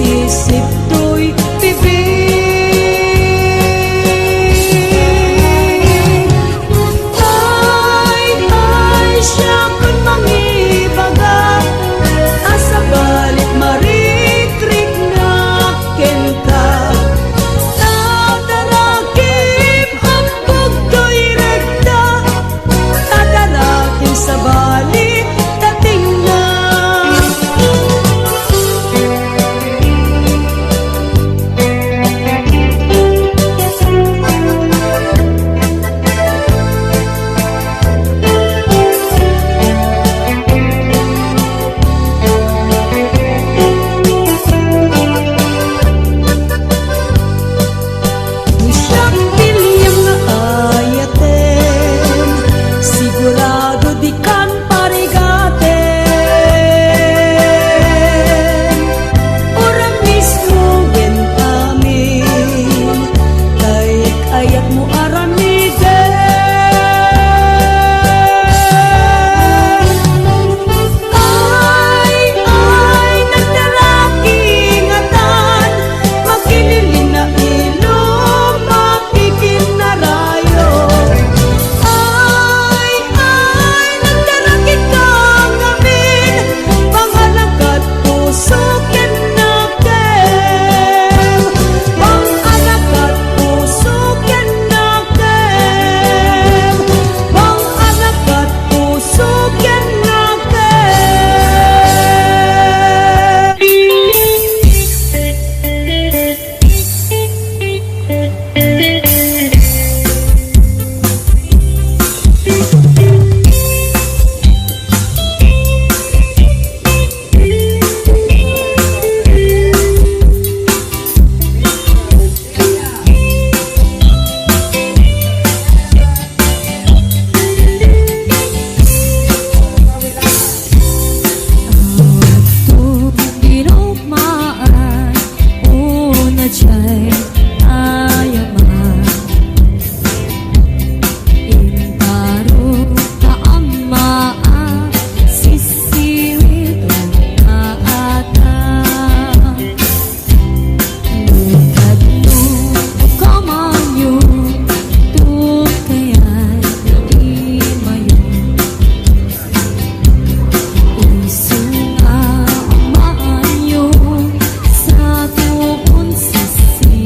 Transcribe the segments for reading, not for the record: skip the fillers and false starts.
sisip to'y bibig. Ay, siya ko'y mangibaga, asa balik maritrik na kenta. Tadarakim ang bugdo'y regda, tadarakim sa balik dating na. Siyang pilyang nga ayaten, sigurado di kan parigaten. Ora mismo yen amin, kahit ayat mo aramiden. Ay, nagdaraki ingatan, makilili na ilong, makikinarayo. Ay, nagdaraki kang amin, pangalagat puso ken nakem. Pangalagat puso ken nakem. Pangalagat puso ken dinugmaan, una diya'y ayaman. Intaro taamaan, sisiwid na ata. Lutad mo kamanyo, tukaya'y di mayon. Isunga maanyo sa tuon sisi.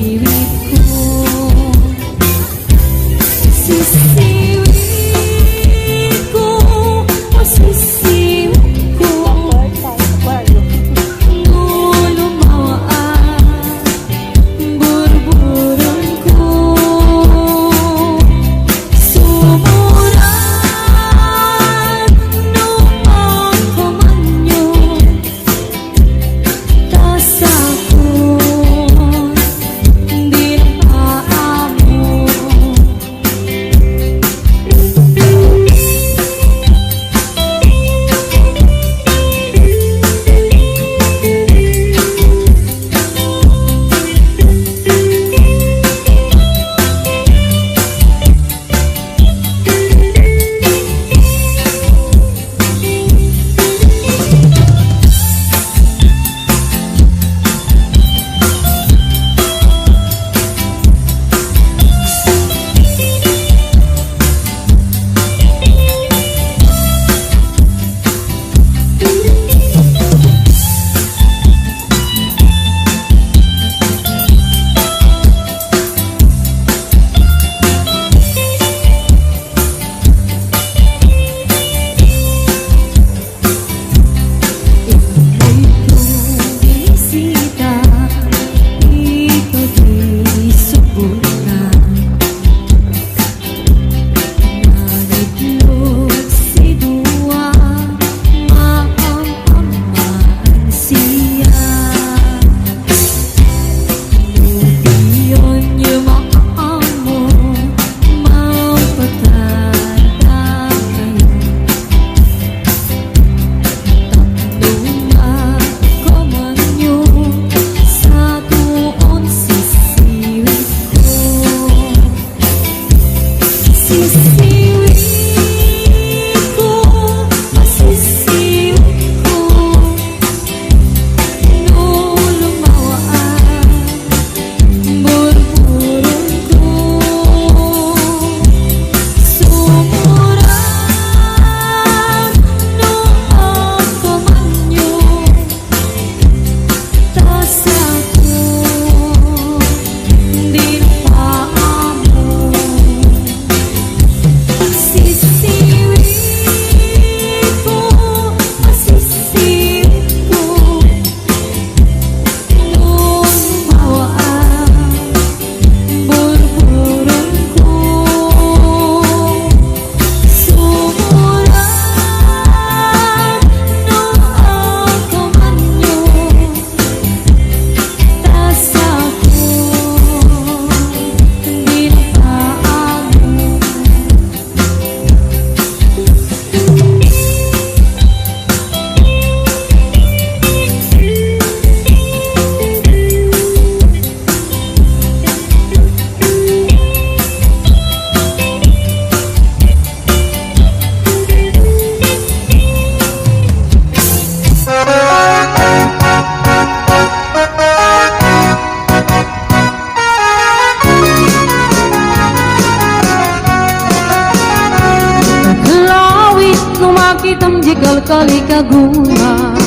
kitam jikal kali kaguma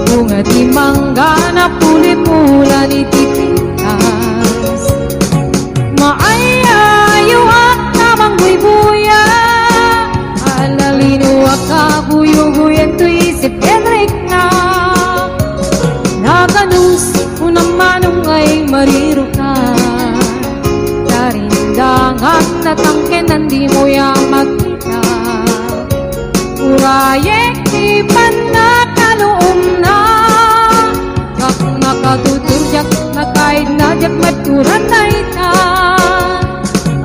bunga di mangga na pulit mula ni titintas maayayo at namang buy-buya alalino akabuyo-buyan to isip Henrik na nakanus unang manong ay mariro ka darindangan na tangkenan di mo ya makita urayek ipan na kaloom na kak nakatuturjak na kahit nadyak maturan na ita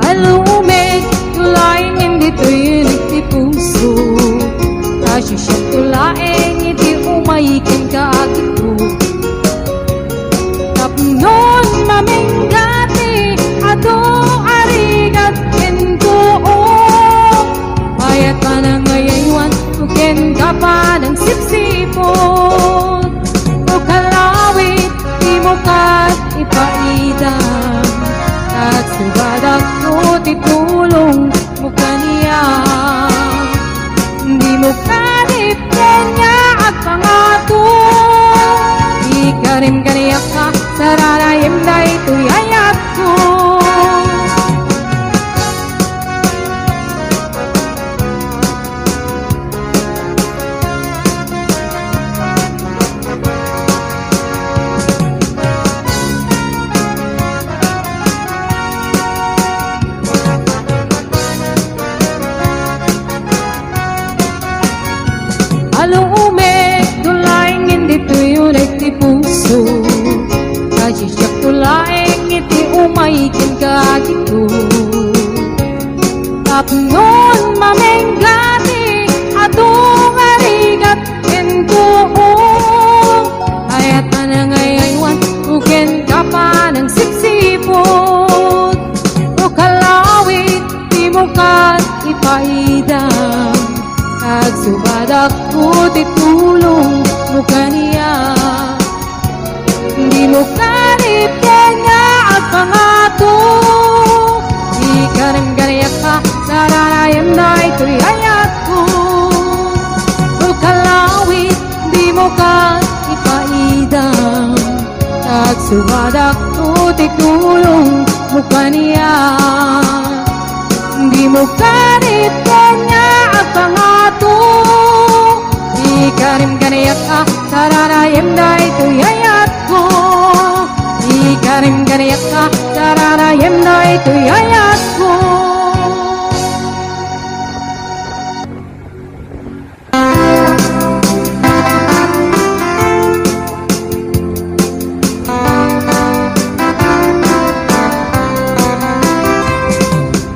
alumig tulaing hindi to yunik di puso kasisyak tulaing iti umayikin ka agito tapnon maminggati ato arigat kentuo payat pa ng ngayaywan tuken ka pa ng sipsipot o kalawit di mo kat ipaidam at subadak mo titulong mo kaniya di mo kadipken niya at pangato di ka rin kaniyak ka sararayim na ito'y ayat ko alumig tulaing hindi tuyunik di puso kasisyak tulaing iti umayikin ka dito tapnon maminggati atong arigat kentuo ayat na nangayaywan tuken ka pa ng sipsipot o kalawit di mo kat ipaidam at subadak ko titulong mo kaniya di mo kanipken niya at pangato di ka rin ganayak ka sararayam na ito'y ayat ko o kalawit di mo ka ipaidam at subadak ko titulong mo kaniya di mo kanipken niya at pangato di ka rin ganayak ka sararayam na ito'y ayat ko di ka rin ganayak ka sararayam na ito'y ayat ko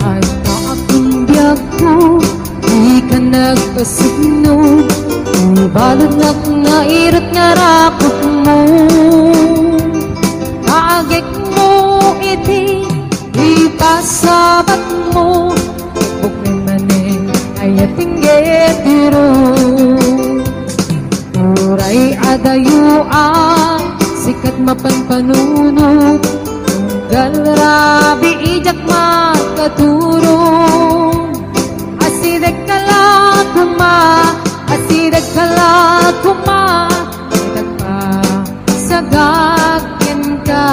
at kaakong biyak ko di ka nagpasugno balod na nairat nga rakot mo kaagik mo iti ipasabat mo buklimanin ay atinggediro uray adayua sikat mapanpanuno galrabi ijak makaturong asidek kala kuma asidag kalat kuma idag pa sagagin ka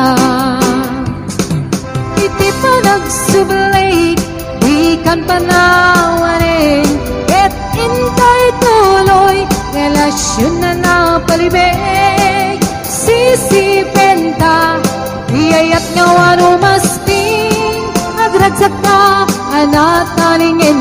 iti pa nagsubalik di kan panawanin et intay tuloy relasyon na napalibig sisipenta iyayat nga wano masting agragsak ka anatalingin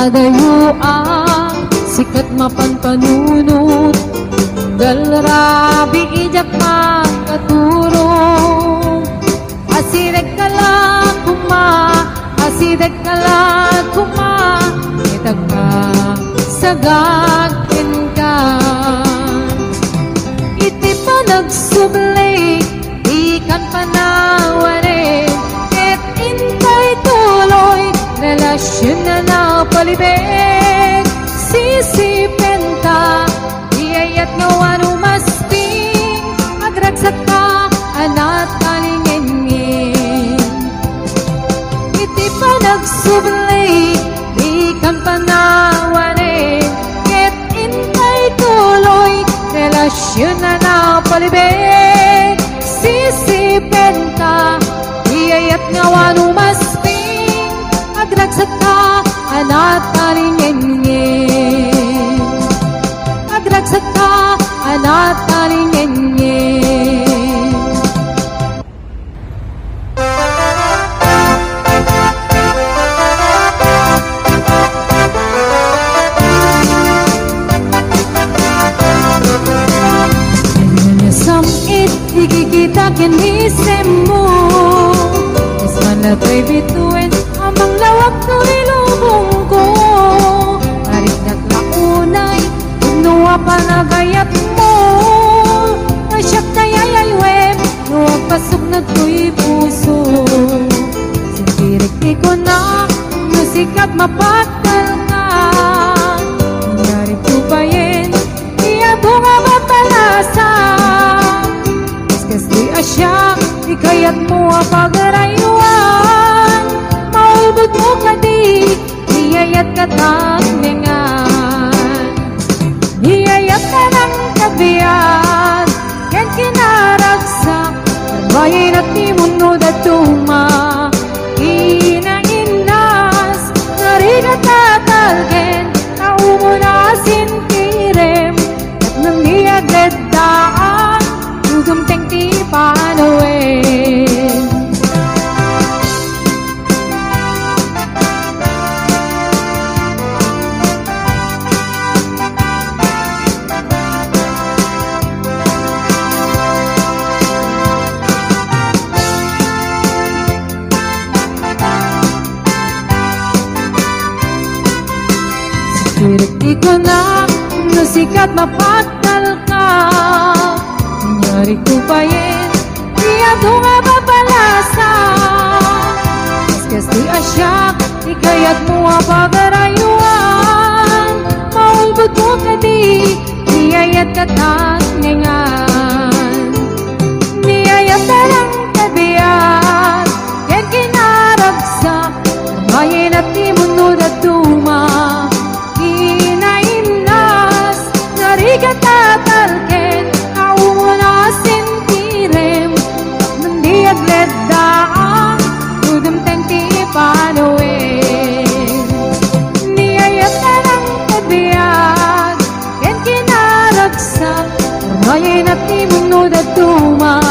adayua sikat mapanpanunot galrabi ijak makaturong asidek kala kuma itag ka sagagin ka iti pa nagsubli ikan pa na palibig. Sisipin ta, iyayat nga wano masting, agragsak ka, anat kalingin. Iti pa nagsubli, di kan panawanin, ket intay tuloy, relasyon na palibig. Sisipin ta, iyayat nga wano masting, agragsak ka, anat kalingin. Agragsak ka, anat kalingin. Samit, ikikita kinisem mo. Isman na to'y bituin, amang lawak to'y lubong ko. Arit na't launay, nuwa pa nagayat mo. Nasyak tayay web, nuwa pasok na to'y puso. Sintirik di ko na, musikat mapatal ka. Nangyari ko pa yin, iyado nga mapalasa. Di asya, ikayat mo ang pagarayuan. Maulbog mo ka di, iyayat ka tagningan. Iyayat ka ng kabiyan, yan kinaragsak. Arbayin at timunod at tuma, inainas. Narigat tatalgen, naumo na sintirem. At nang niyagad daan, gumteng ti panawin. Sikirik di ko na, nasikat mapagdal ka. Nangyari ko pa yin, iyado nga papalasa. Kaskas di asyak, ikayat mo ang pagarayuan. Maulbot mo ka di, iyayat ka tagningan. Niyayat ka lang kabiyat, yan kinaragsak. Arbayin at timunod at tuma, inainas. Narigat tatalken, agledaan, udem tenti panawin. Niyayat ka ng kabiyag, yan kinaragsak. Arbayin at timunod at tuma,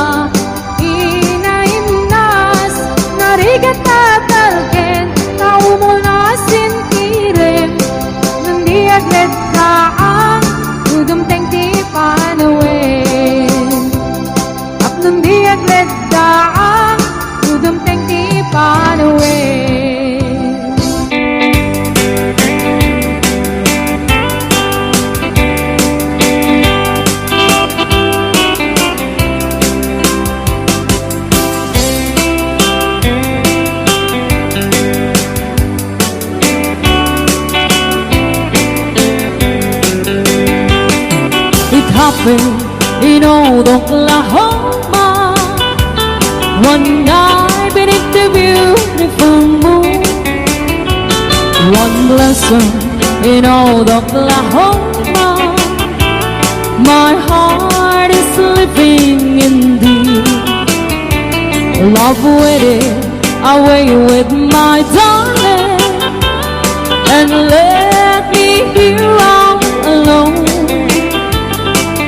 inainas. Narigat tatalken, naumo na sintirin. Nandi agledaan, udem tenti panawin. Nandi agledaan, udem tenti panawin. It happened in old Oklahoma, one night beneath the beautiful moon. One blossom in old Oklahoma, my heart is living in thee. Love waited away with my darling, and let me here all alone.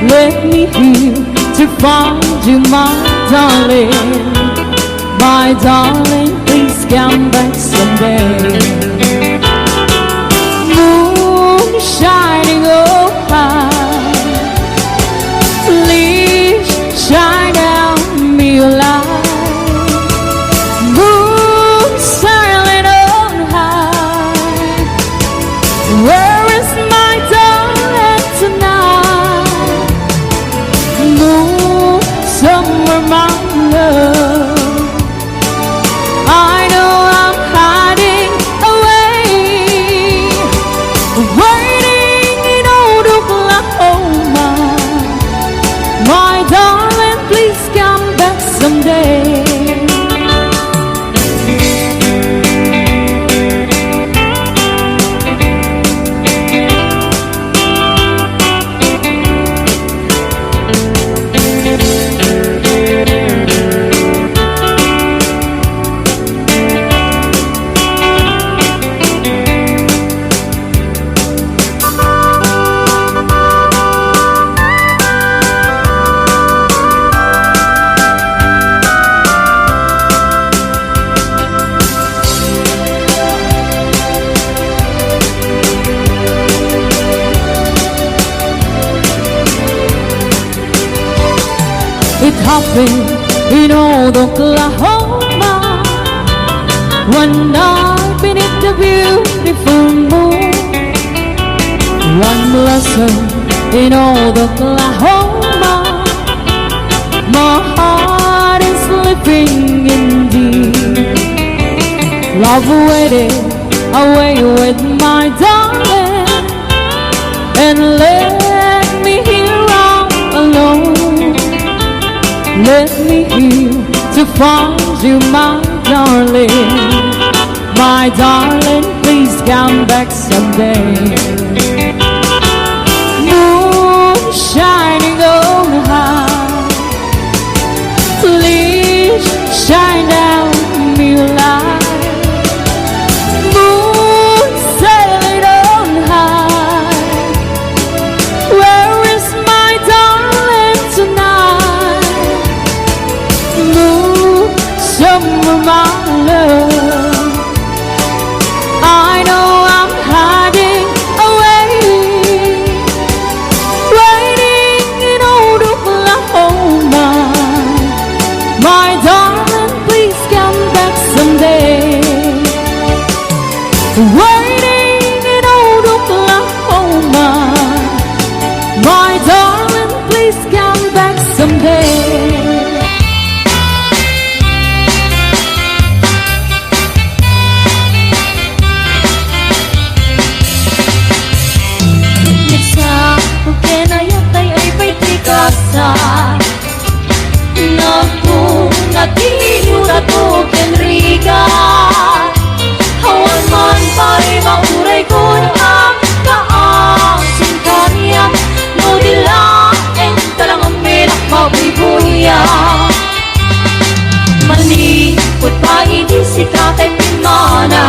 Let me here to find you, my darling. My darling, please come back someday. Moon shining oh high, please shine down me your light. Moon silent on high, where is my darling tonight? Moon somewhere, my love. I know I'm hiding away. happened in old Oklahoma one night beneath the beautiful moon. One blossom in old Oklahoma, my heart is living indeed. Love waited away with my darling and left me here all alone. Let me here to find you, my darling. My darling, please come back someday. Moon shining on high, please shine down me light. Moon sailing on high, where is my darling tonight? Moon, somewhere my love, I know I'm hiding away, waiting in old Oklahoma. My darling, please come back someday. Waiting in old Oklahoma. My darling, please come back someday. Rato Kenriga hawan man pare mauray kun ang kaasing karya no dila en talang amelak mabibuya mani put pa hindi si katay pimana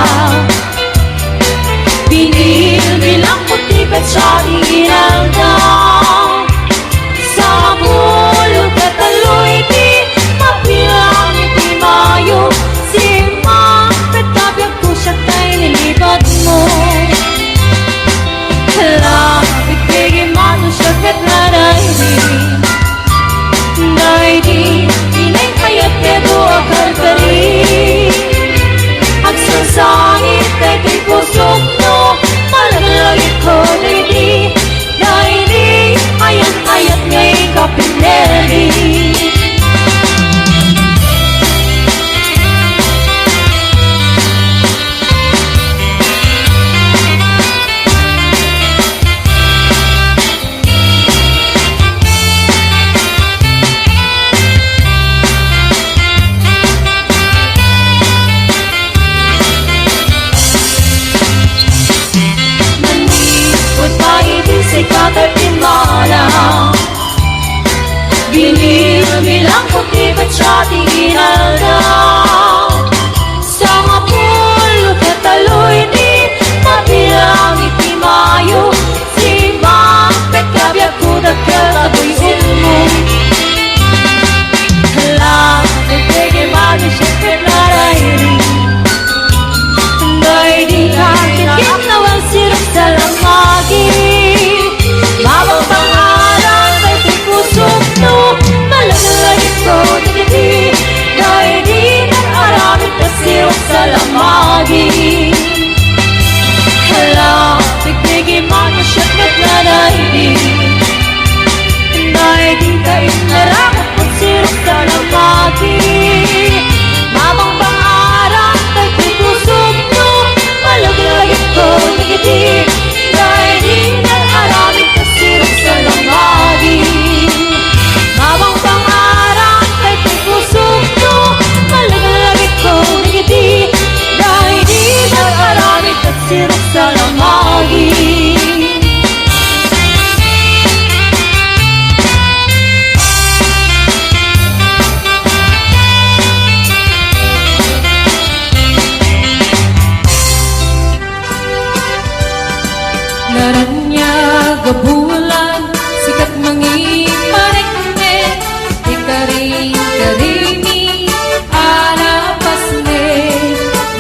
binil bilang putipet sa inalda sa mulog at taloy di mabilang mayo si Mapit kabyag ko siya tayo nilibad mo Lapit bigay mano siya kat na naidi inay kayat kedo akal kari agsasangit ay kay pusok mo malaglagit ko naidi ayat ngay kapineri binil bilang puti ba't siya tingin daw sa mapulo kataloy di mabilang itimayo si Mapit kabyag ko nagkataboy ilmo hala nagbigay mali siya pinarayri nday di kakitip na wang sirap sa lamagi mabang pangalan kay tikusok no malagalagit ko nagiti dahil di nag-aramit na sirap sa lamagi hala tigtigin man na siya kat na naidi dahil di kayo naramit na sirap sa lamagi mabang pangalan kay tikusok no malagalagit ko nagiti dahil di nag-aramit na sirap sa lamagi mabang pangarap kay pusok mo malagalagit ko nagiti dahil di nag-aramit at sirap sa lamagi Naranyag bulan sikat mangiparekne ikaring-karimi alapasne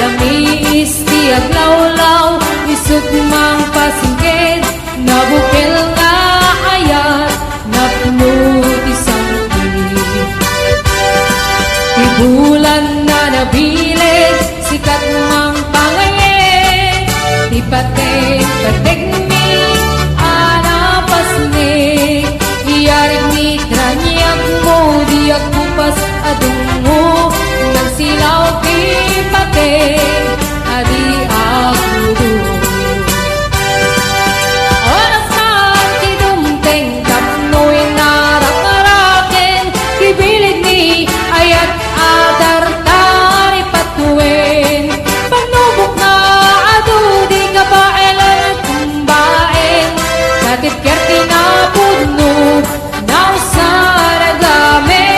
lamis tiag lawlaw isut mang pasingked nabukil nga ayat napno ti sangki paten pategmi anapas ni iyarig ni tranyag mo di akupas adungo nang silaw ti paten adi akudo oras man ti dumteng tapnoy narak-araken kibilid ni ayat adar tari patuin panubok na adu di kabailan tumbain katip kerti na puno na usaragamen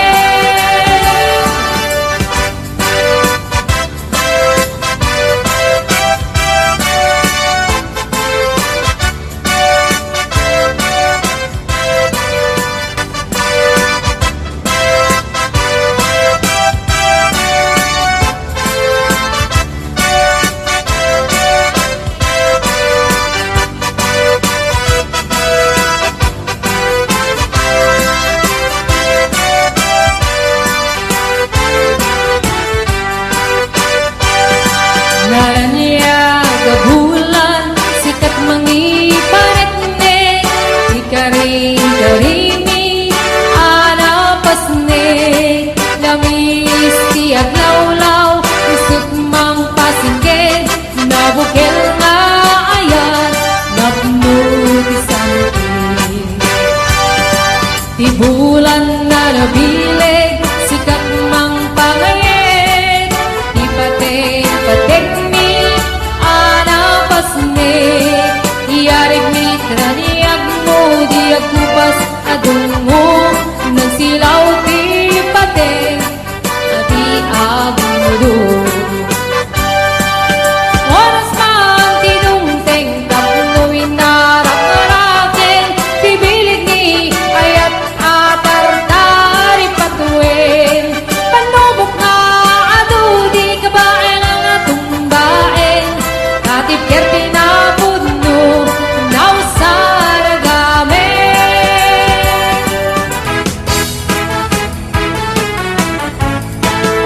Naranya gabulan sikat mangiparet ne ikari-karimi anapas ne lamis tiag lawlaw isip mang pasinggen nabukel nga ayan napnutisan ti bulan na nabileg sikat mang pangayen ti paten pategmi anapas ne iyarig ni traniag mo di agkupas adungo nang silaw ti paten adi agmudo oras man ti dumteng tapnoy narak-araken ti bilid ni ayat atar tari patuin panubok na adu di kabaen ang atumbaen katip kerti na puno na usaragamen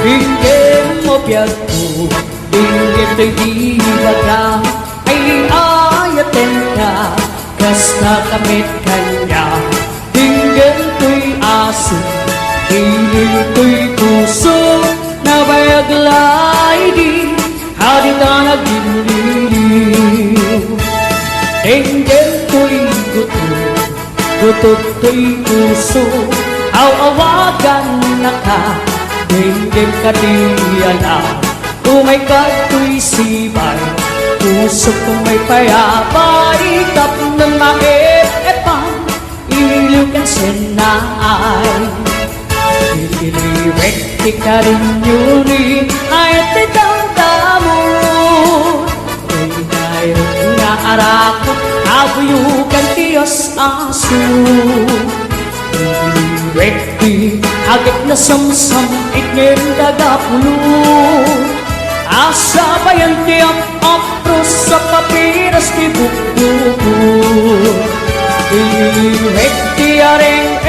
Dinggin mo biyagko, dinggin to'y di baga, ay ayaten ka, kasta kamit kanya. Dinggin to'y aso, dinggin to'y puso, na bayaglay di, hadita nagdiniliw. Dinggin to'y guto, gutot to'y puso, awawagan na ka, dinggin ka diyala. Umay ka to'y sibay, puso kong may payapa, ikap ng maep-epan, iliw kang senay. Ililiwek ti ka rin yuri, ay tikang damo. Ay mayroon nga arakot, abuyugan tiyos aso. Rekti agad na samsam iknem dagapulo asa bayan tiap apros sa papiras ti bukbuko rekti areng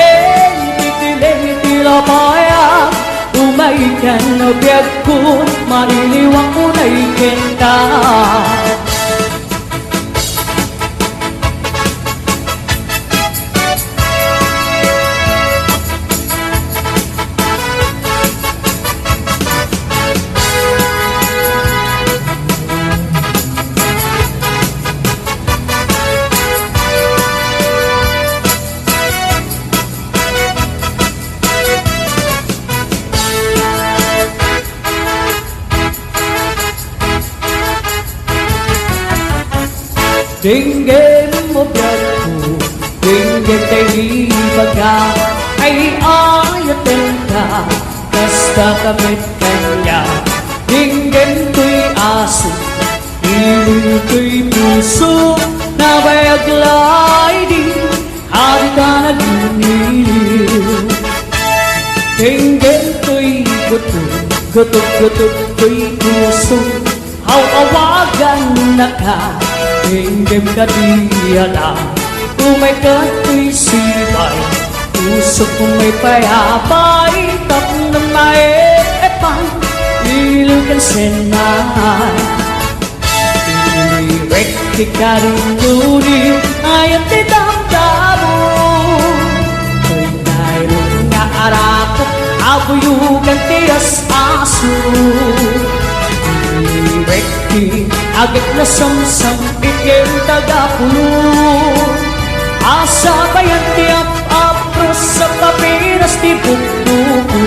titileng tilapaya umaikan na biyagkot mariliwang unay kenta Dinggin mo biyagko, dinggin kay baga, ay ayaten ka, kasta kamit kanya. Dinggin ko'y aso, ilin ko'y puso, na bayaglay di, hari ka naginiw. Dinggin ko'y guto, gutot ko'y puso, awawagan na ka, dinggin ka diyala. Umay ka to'y sibay, puso kong may payapa, ikap ng maep-epan, iliw kang senay. Iwek ti karinyuni ayat ti damdamo Ko'y mayroon nga arakot abuyugan ti as-aso Iwek ti agad na samsam ikin tagapulo Asa bayan ti ap-apros sa papiras ti bukbuko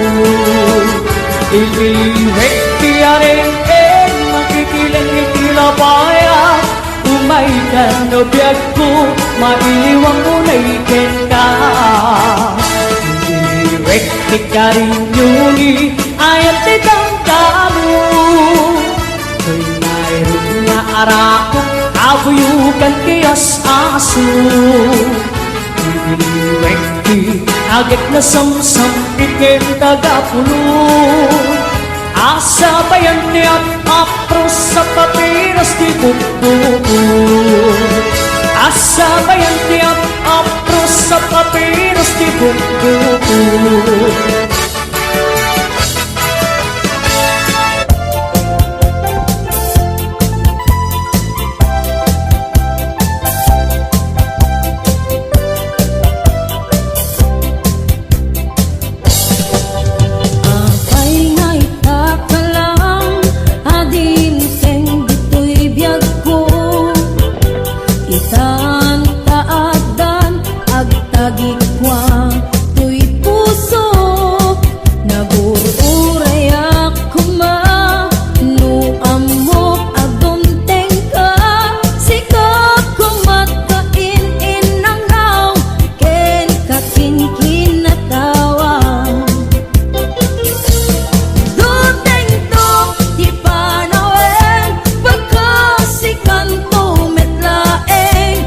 Iwek ti areng-eng magkikilang itilabaya Umay ka no biyag ko mailiwang mo na ikin ka Iwek ti karinyuni ayat ti damdamo Ko'y mayroon nga arakot abuyugan ti as-aso Iwek ti agad na samsam ikin tagapulo Asa bayan ti apros sa papiras ti bukbuko Asa bayan ti apros sa papiras ti bukbuko Itan taadan agtagikwa tuy puso nagururay akuma no amok agunteng ka sikap kumakain inangaw ken kakinkin natawa duteng to di panawen pagkasikan to metlaeng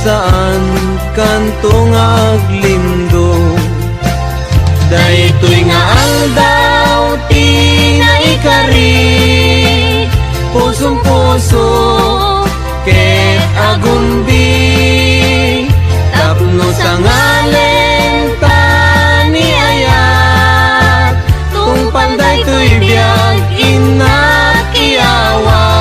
saan kantong aglindong. Daytoy nga aldaw ti na ikari, pusong puso ket agumbi, tapno sa ngalen ta ni ayat, tungpal daytoy biag inakiawat.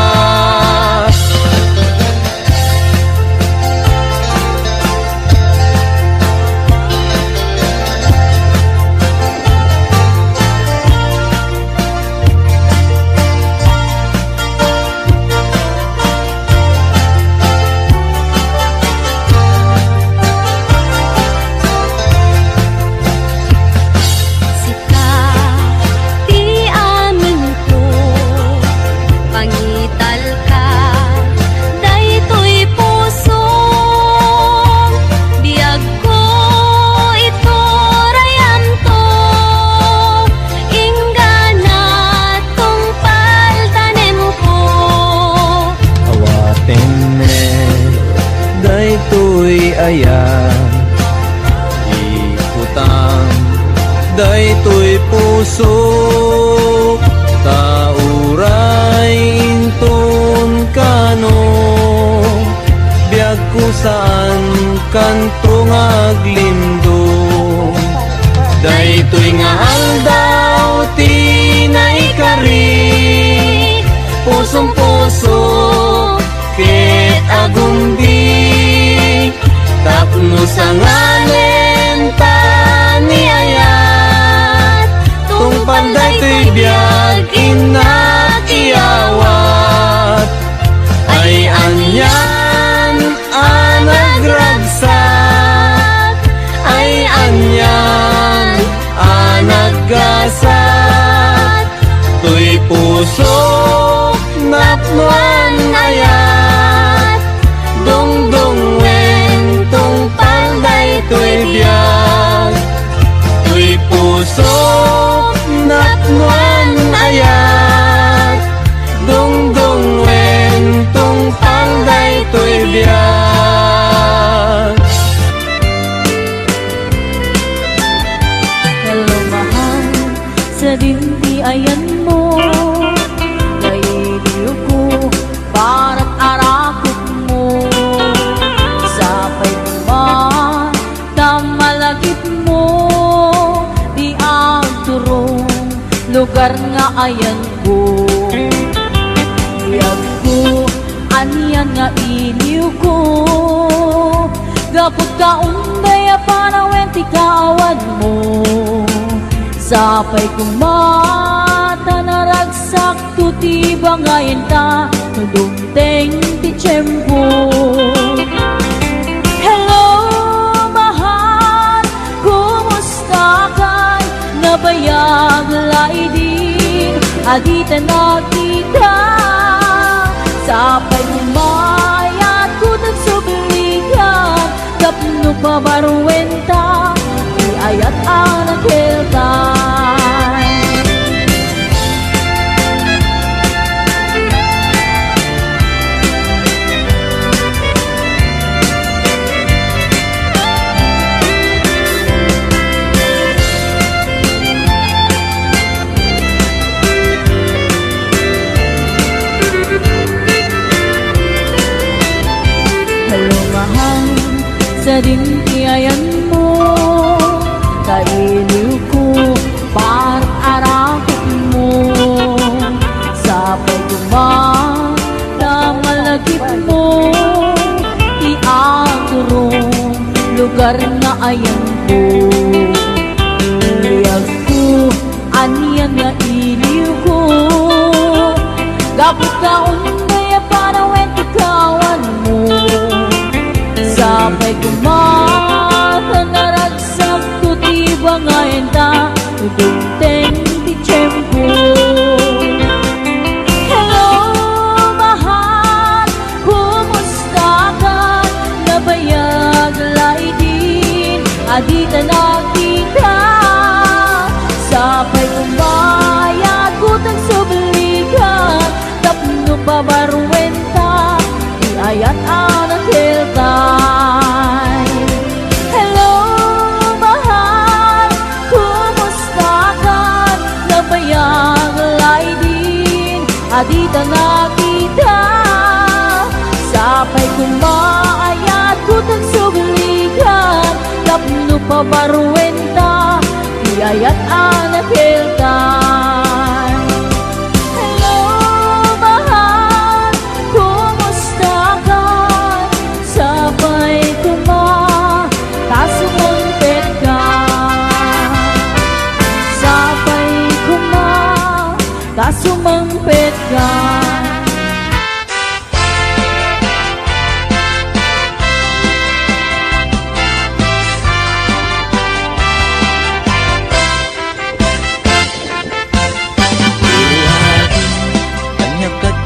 Ayan, ikutang daytoy puso, tauray inton kano, biag kusaan kantong aglindong. Daytoy nga aldaw ti na ikari, pusong puso ket agumbi, tapno sa ngalen ta ni ayat, tungpal daytoy biag inakiawat. Ay anyan anagragsak, ay anyan anaggasat, tuy puso napnuan ayat, dongdong tungpal daytoy biag, tuy puso napnuan ayat, dongdong wen tungpal daytoy biag. Hello mahal, sa dindi ayan mo, kailiw ko para't arakot mo, sapay kuman tamalagip mo, di ang turong lugar nga ayan ko. Iyag ko, aniyan nga iliw ko, gapot ka unday apanawen ti kawan mo, sapay kumata naragsak tu ti bangayen ta, nudumteng ti tiyempo. Hello mahal, kumusta ka? Nabayag laidin, adita nakita, sapay kumayat ko nagsubligan, kapno pa baruwenta, ayat ang nagkiltan. Hello mahal, sa dintiayan mo, kailiw ko para't arakot mo, sapay kuman tamalagip mo, iagurong lugar nga ayan ko. Iyag ko, aniyan nga iliw ko, gapot ka unday apanawen ti kawan mo, sapay kumata naragsak tu ti bangayen ta, nudumteng ti tiyempo. Hello mahal, kumusta ka? Nabayag laidin, adita nakita, sapay kumbayag kutang subligan, tapno pa baruwenta, iayat ang nagkiltan. adita nakita sapay kumaayat kutang sublikan tapno pa baruenta iayat anapiltan. Hello mahal, kumusta ka? Sabay tasumangpet ka. Sabay tasumangpet ka.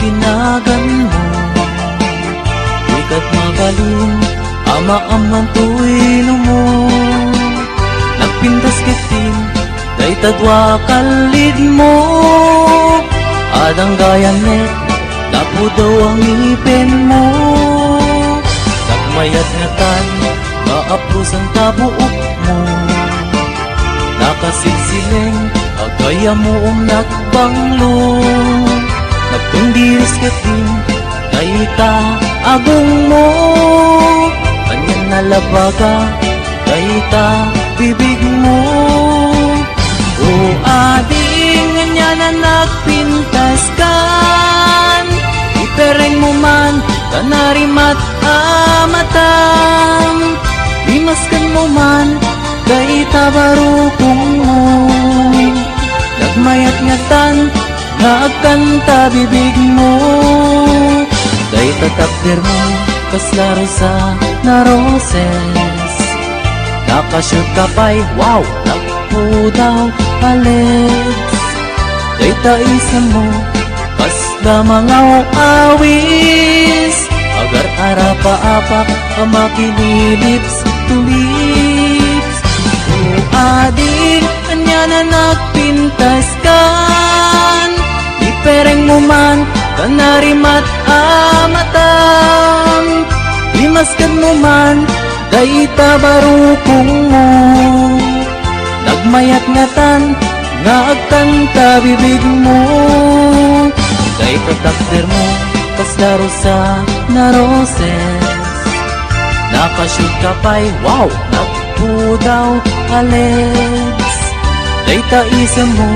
Tinagan mo, ikat mabalin, ama-amang tuwino mo. Nagpintas kitin, kay tadwa kalid mo. Adang gayanet, tapo daw ang ngipin mo. Nagmayat nga tan, maapros ang tabuok mo. Nakasilsileng, agaya mo nagbanglo. Nagtundiris katin, kaita agong mo. Kanyan nalabaga, kaita bibig mo. O ading nga na nagpintas kan, ipereng mo man, kanarimat amatam. Limaskan mo man, kaita barukong mo. Nagmayat ngatan, nagkanta bibig mo. Day tatakder mo, kaslaro sa na roses. Nakashoot ka pa'y, wow, nagpo daw palets. Day taisan mo, kasla mga awis. Agar arapa-apak, amakililips to lips. O ading, kanya na nagpintas kan. Ipereng mo man, kanarimat amatam. Limaskan mo man, dayta barukong mo. Nagmayat ngatan, nga agkanta bibig mo. Dayta takder mo, kaslaro sa na roses. Nakashoot ka pa'y, wow, nagpudaw alets. Dayta isa mo,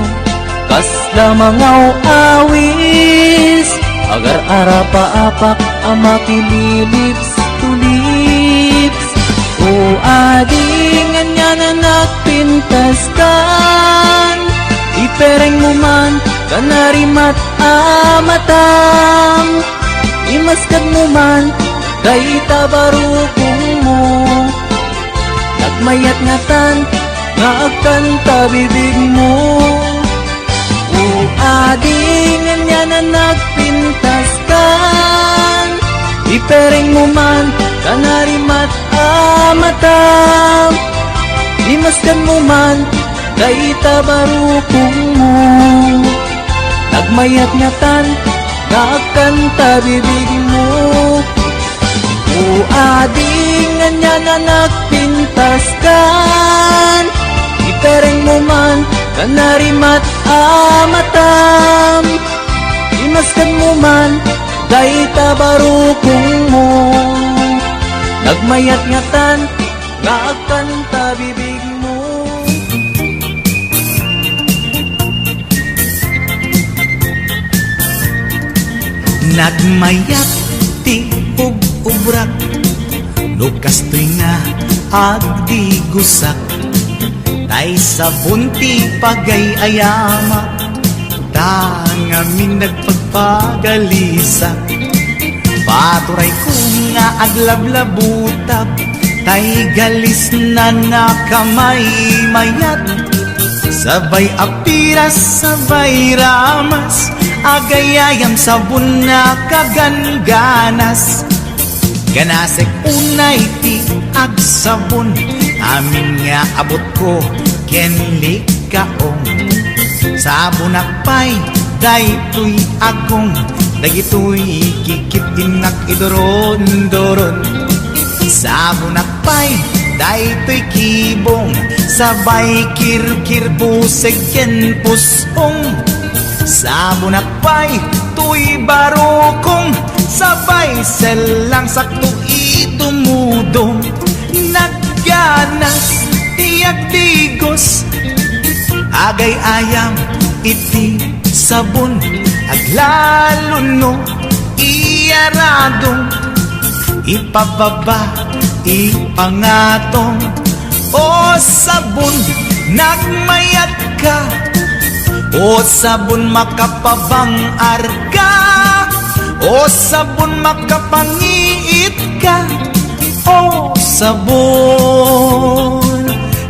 kasla mga awis. Agar arapa-apak, amakililips to lips. O ading nga na nagpintas kan. Ipereng mo man, kanarimat amatam. Imaskan mo man, dayta barukong mo. Nagmayat ngatan, nga agkanta bibig mo. O ading nga na nagpintas kan. Ipereng mo man, kanarimat amatam. Limaskan mo man, dayta barukong mo. Nagmayat ngatan, nga agkanta bibig mo. O ading nga na nagpintas kan. Ipereng mo man, kanarimat amatam. Imaskan mo man, dayta barukong mo. Nagmayat ngatan, nga agkanta bibig mo. Nagmayat ti ug-ubrak, lukas to'y nga agdi gusak. Tay sabon ti pagay-ayama, tangamin nagpagpagalisak. Paturay ko nga aglablabutab, tay galis na nakamay mayat. Sabay apiras, sabay ramas, agayayam sabon na kaganganas. Ganasek unay ti agsabon, amin nga abot ko kenli kaong. Sabon akpay, daytoy agong, dagitoy kikipinak idoron-doron. Sabon akpay, daytoy kibong, sabay kirkir buseg ken pusong. Sabon akpay, tuy baro kong sabay selang sakto itumudong nagganas tiyak tigos agay ayam iti sabon aglalo no iyaradong ipababa ipangatong o sabon nagmayat ka o sabon makapabang arka o sabon makapangiit ka o sabon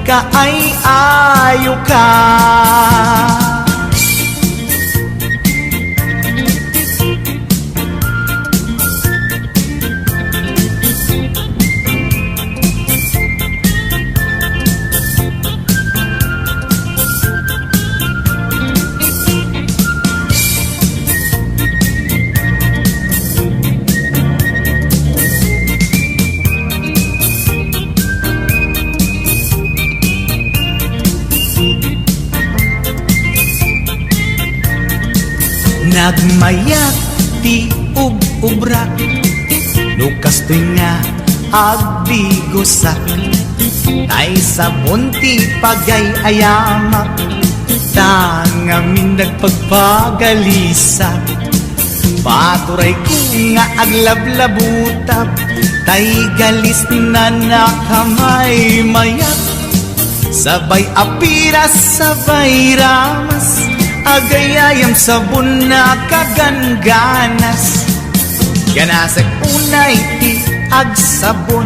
kaay-ayo ka. Nagmayat ti ub-ubrak Lukas to'y nga agbigosak Tay sabon ti pagay-ayamak Tangamin nagpagpagalisak Paturay ko nga aglablabutab Tay galis na nakamay mayat Sabay apiras, sabay ramas agayayam sabon na kagangganas ganasag unay ti agsabon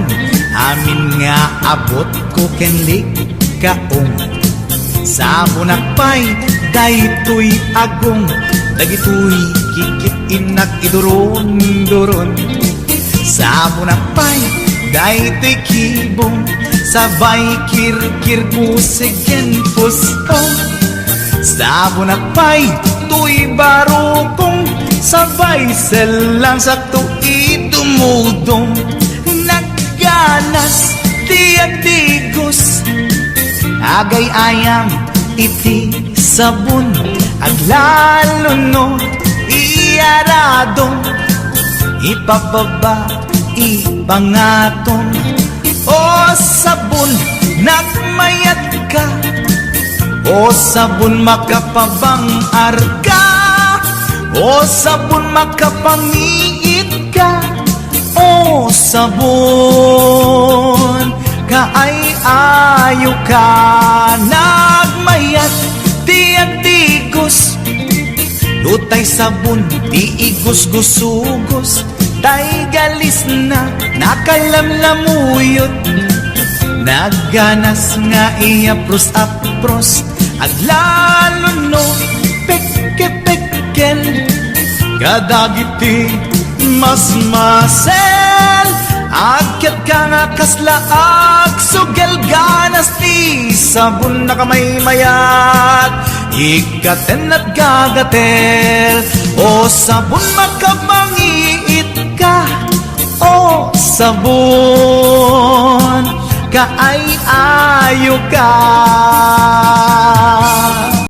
amin nga abot ko kenlik kaong sabon akpay daytoy agong dagitoy kikit inak iduron-duron sabon akpay daytoy kibong sabay kirkir pusegen puspong sabon akpay, tuy baro kong sabay selang sakto itumudong nagganas tiyak tigos agay ayam iti sabon aglalo no iyaradong ipababa ipangatong o sabon nagmayat ka o sabon makapabang arka o sabon makapangiit ka o sabon kaay-ayo ka nagmayat tiyak tigos lutay sabon di igos-gusugos tay galis na nakalamlamuyot nagganas nga iapros-apros aglalo no pekke-pekken kadagiti mas-masel agkat ka nga kaslaag sugel ganas ti sabon na kamay mayat ikaten at gagatel o sabon makapangiit ka o sabon kaay-ayo ka.